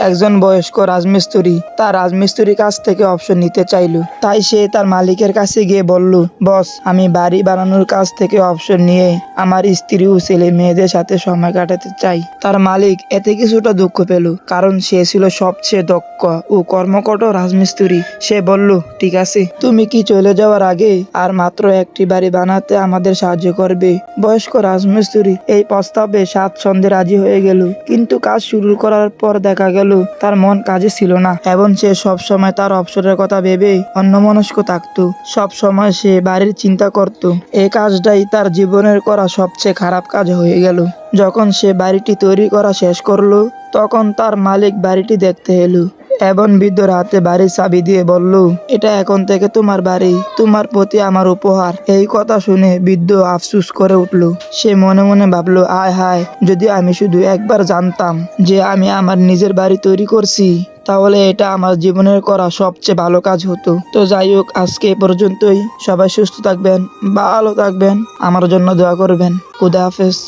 একজন বয়স্ক রাজমিস্ত্রি তার রাজমিস্ত্রির কাছ থেকে অপশন নিতে চাইল। তাই সে তার মালিকের কাছে গিয়ে বলল, বস, আমি বাড়ি বানানোর কাছ থেকে অপশন নিয়ে আমার স্ত্রী ও ছেলে মেয়েদের সাথে সময় কাটাতে চাই। তার মালিক এতে কিছুটা দুঃখ পেল, কারণ সে ছিল সবচেয়ে দক্ষ ও কর্মকঠ রাজমিস্ত্রি। সে বলল, ঠিক আছে, তুমি কি চলে যাওয়ার আগে আর মাত্র একটি বাড়ি বানাতে আমাদের সাহায্য করবে? বয়স্ক রাজমিস্ত্রি এই প্রস্তাবে স্বাচ্ছন্দ্যে রাজি হয়ে গেল, কিন্তু কাজ শুরু করার পর দেখা গেল তার মন কাজে ছিল না এবং সে সব সময় তার অবসরের কথা ভেবে অন্যমনস্ক থাকতো। সব সময় সে বাড়ির চিন্তা করত। এই কাজটাই তার জীবনের করা সবচেয়ে খারাপ কাজ হয়ে গেল। যখন সে বাড়িটি তৈরি করা শেষ করলো, তখন তার মালিক বাড়িটি দেখতে এলো এবং বৃদ্ধর হাতে বাড়ির চাবি দিয়ে বলল, এটা এখন থেকে তোমার বাড়ি, তোমার প্রতি আমার উপহার। এই কথা শুনে বৃদ্ধ আফসোস করে উঠল। সে মনে মনে ভাবলো, আয় হায়, যদি আমি শুধু একবার জানতাম যে আমি আমার নিজের বাড়ি তৈরি করছি, তাহলে এটা আমার জীবনের করা সবচেয়ে ভালো কাজ হতো। তো যাই হোক, আজকে এ পর্যন্তই। সবাই সুস্থ থাকবেন, ভালো থাকবেন, আমার জন্য দোয়া করবেন। খুদা হাফেজ।